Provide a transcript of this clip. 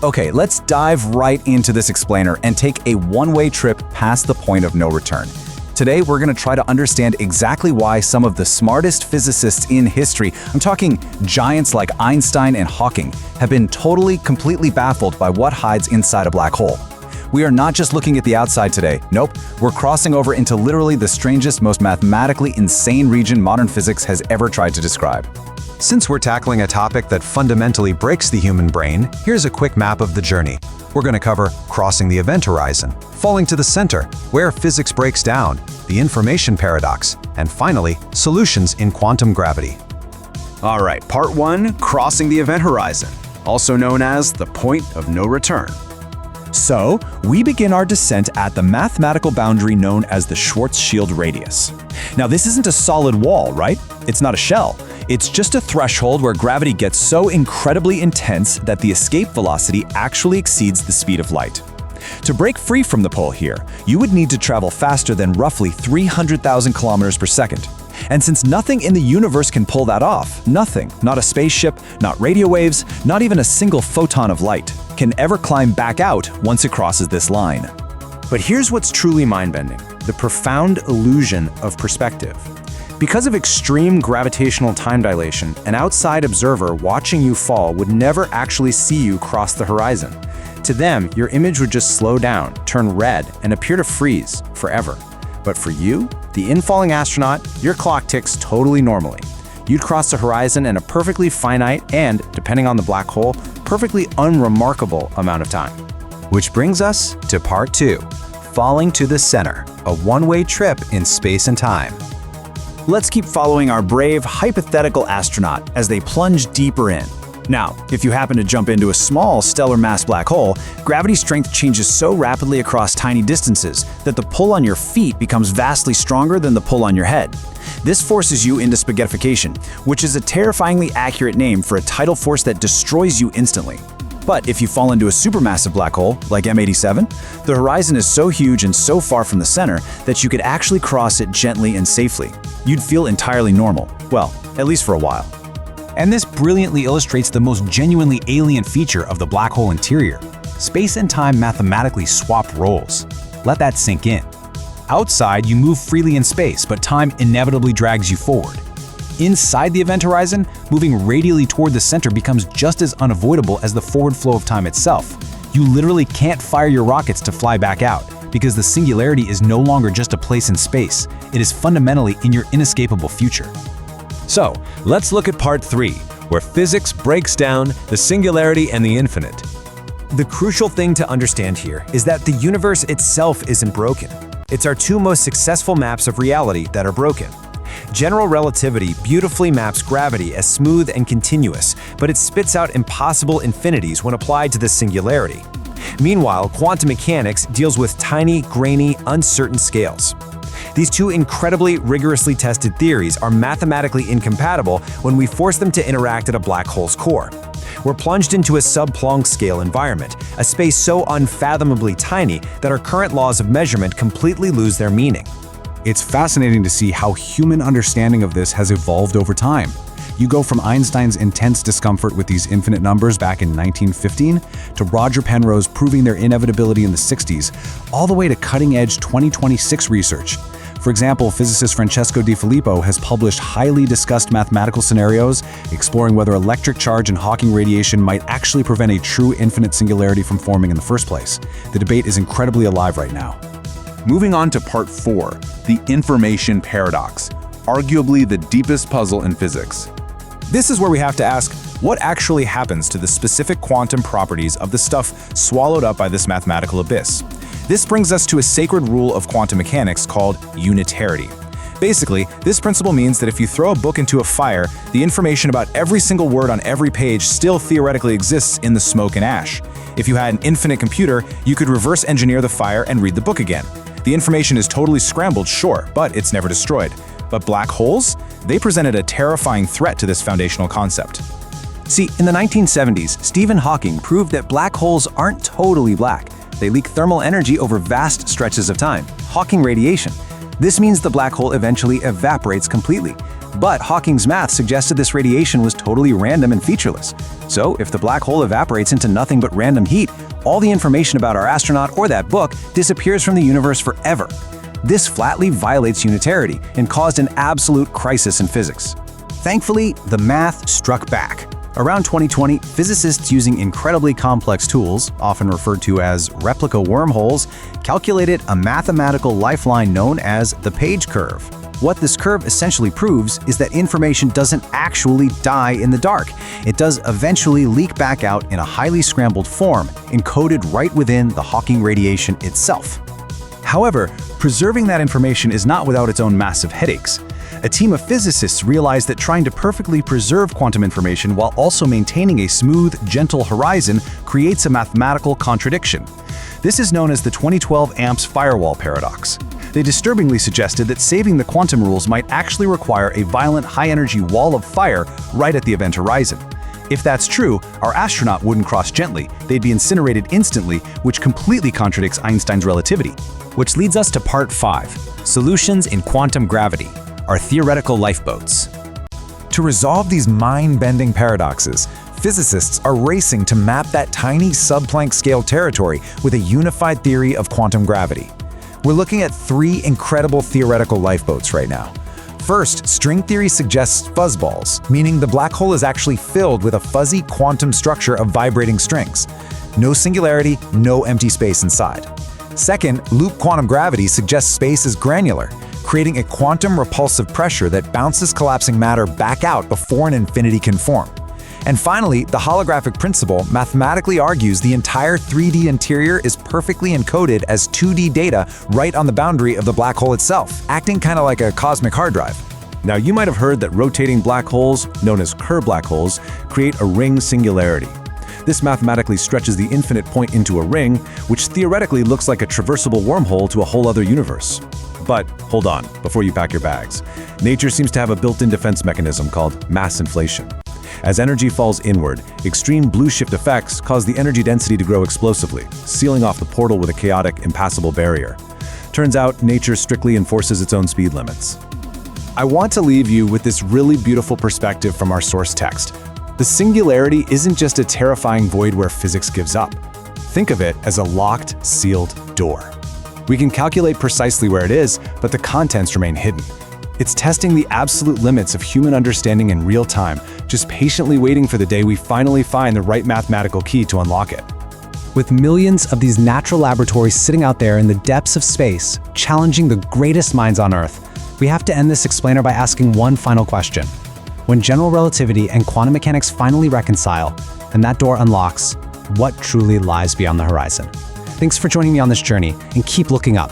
Okay, let's dive right into this explainer and take a one-way trip past the point of no return. Today, we're going to try to understand exactly why some of the smartest physicists in history, I'm talking giants like Einstein and Hawking, have been completely baffled by what hides inside a black hole. We are not just looking at the outside today. Nope, we're crossing over into literally the strangest, most mathematically insane region modern physics has ever tried to describe. Since we're tackling a topic that fundamentally breaks the human brain, here's a quick map of the journey. We're going to cover crossing the event horizon, falling to the center, where physics breaks down, the information paradox, and finally, solutions in quantum gravity. All right, part 1, crossing the event horizon, also known as the point of no return. So, we begin our descent at the mathematical boundary known as the Schwarzschild radius. Now, this isn't a solid wall, right? It's not a shell. It's just a threshold where gravity gets so incredibly intense that the escape velocity actually exceeds the speed of light. To break free from the pole here, you would need to travel faster than roughly 300,000 kilometers per second. And since nothing in the universe can pull that off, nothing, not a spaceship, not radio waves, not even a single photon of light, can ever climb back out once it crosses this line. But here's what's truly mind-bending: the profound illusion of perspective. Because of extreme gravitational time dilation, an outside observer watching you fall would never actually see you cross the horizon. To them, your image would just slow down, turn red, and appear to freeze forever. But for you, the infalling astronaut, your clock ticks totally normally. You'd cross the horizon in a perfectly finite and, depending on the black hole, perfectly unremarkable amount of time. Which brings us to part 2, falling to the center, a one-way trip in space and time. Let's keep following our brave, hypothetical astronaut as they plunge deeper in. Now, if you happen to jump into a small stellar mass black hole, gravity strength changes so rapidly across tiny distances that the pull on your feet becomes vastly stronger than the pull on your head. This forces you into spaghettification, which is a terrifyingly accurate name for a tidal force that destroys you instantly. But if you fall into a supermassive black hole, like M87, the horizon is so huge and so far from the center that you could actually cross it gently and safely. You'd feel entirely normal. Well, at least for a while. And this brilliantly illustrates the most genuinely alien feature of the black hole interior. Space and time mathematically swap roles. Let that sink in. Outside, you move freely in space, but time inevitably drags you forward. Inside the event horizon, moving radially toward the center becomes just as unavoidable as the forward flow of time itself. You literally can't fire your rockets to fly back out, because the singularity is no longer just a place in space. It is fundamentally in your inescapable future. So, let's look at part 3, where physics breaks down the singularity and the infinite. The crucial thing to understand here is that the universe itself isn't broken. It's our 2 most successful maps of reality that are broken. General relativity beautifully maps gravity as smooth and continuous, but it spits out impossible infinities when applied to the singularity. Meanwhile, quantum mechanics deals with tiny, grainy, uncertain scales. These 2 incredibly rigorously tested theories are mathematically incompatible when we force them to interact at a black hole's core. We're plunged into a sub-Planck scale environment, a space so unfathomably tiny that our current laws of measurement completely lose their meaning. It's fascinating to see how human understanding of this has evolved over time. You go from Einstein's intense discomfort with these infinite numbers back in 1915 to Roger Penrose proving their inevitability in the 60s, all the way to cutting-edge 2026 research. For example, physicist Francesco Di Filippo has published highly discussed mathematical scenarios exploring whether electric charge and Hawking radiation might actually prevent a true infinite singularity from forming in the first place. The debate is incredibly alive right now. Moving on to part 4, the information paradox, arguably the deepest puzzle in physics. This is where we have to ask, what actually happens to the specific quantum properties of the stuff swallowed up by this mathematical abyss? This brings us to a sacred rule of quantum mechanics called unitarity. Basically, this principle means that if you throw a book into a fire, the information about every single word on every page still theoretically exists in the smoke and ash. If you had an infinite computer, you could reverse engineer the fire and read the book again. The information is totally scrambled, sure, but it's never destroyed. But black holes? They presented a terrifying threat to this foundational concept. See, in the 1970s, Stephen Hawking proved that black holes aren't totally black. They leak thermal energy over vast stretches of time, Hawking radiation. This means the black hole eventually evaporates completely. But Hawking's math suggested this radiation was totally random and featureless. So, if the black hole evaporates into nothing but random heat, all the information about our astronaut or that book disappears from the universe forever. This flatly violates unitarity and caused an absolute crisis in physics. Thankfully, the math struck back. Around 2020, physicists using incredibly complex tools, often referred to as replica wormholes, calculated a mathematical lifeline known as the Page curve. What this curve essentially proves is that information doesn't actually die in the dark. It does eventually leak back out in a highly scrambled form, encoded right within the Hawking radiation itself. However, preserving that information is not without its own massive headaches. A team of physicists realized that trying to perfectly preserve quantum information while also maintaining a smooth, gentle horizon creates a mathematical contradiction. This is known as the 2012 Amps firewall paradox. They disturbingly suggested that saving the quantum rules might actually require a violent, high-energy wall of fire right at the event horizon. If that's true, our astronaut wouldn't cross gently, they'd be incinerated instantly, which completely contradicts Einstein's relativity. Which leads us to part 5, solutions in quantum gravity, our theoretical lifeboats. To resolve these mind-bending paradoxes, physicists are racing to map that tiny sub-Planck scale territory with a unified theory of quantum gravity. We're looking at 3 incredible theoretical lifeboats right now. First, string theory suggests fuzzballs, meaning the black hole is actually filled with a fuzzy quantum structure of vibrating strings. No singularity, no empty space inside. Second, loop quantum gravity suggests space is granular, creating a quantum repulsive pressure that bounces collapsing matter back out before an infinity can form. And finally, the holographic principle mathematically argues the entire 3D interior is perfectly encoded as 2D data right on the boundary of the black hole itself, acting kind of like a cosmic hard drive. Now, you might have heard that rotating black holes, known as Kerr black holes, create a ring singularity. This mathematically stretches the infinite point into a ring, which theoretically looks like a traversable wormhole to a whole other universe. But hold on, before you pack your bags. Nature seems to have a built-in defense mechanism called mass inflation. As energy falls inward, extreme blue shift effects cause the energy density to grow explosively, sealing off the portal with a chaotic, impassable barrier. Turns out, nature strictly enforces its own speed limits. I want to leave you with this really beautiful perspective from our source text. The singularity isn't just a terrifying void where physics gives up. Think of it as a locked, sealed door. We can calculate precisely where it is, but the contents remain hidden. It's testing the absolute limits of human understanding in real time, just patiently waiting for the day we finally find the right mathematical key to unlock it. With millions of these natural laboratories sitting out there in the depths of space, challenging the greatest minds on Earth, we have to end this explainer by asking one final question. When general relativity and quantum mechanics finally reconcile, and that door unlocks, what truly lies beyond the horizon? Thanks for joining me on this journey, and keep looking up.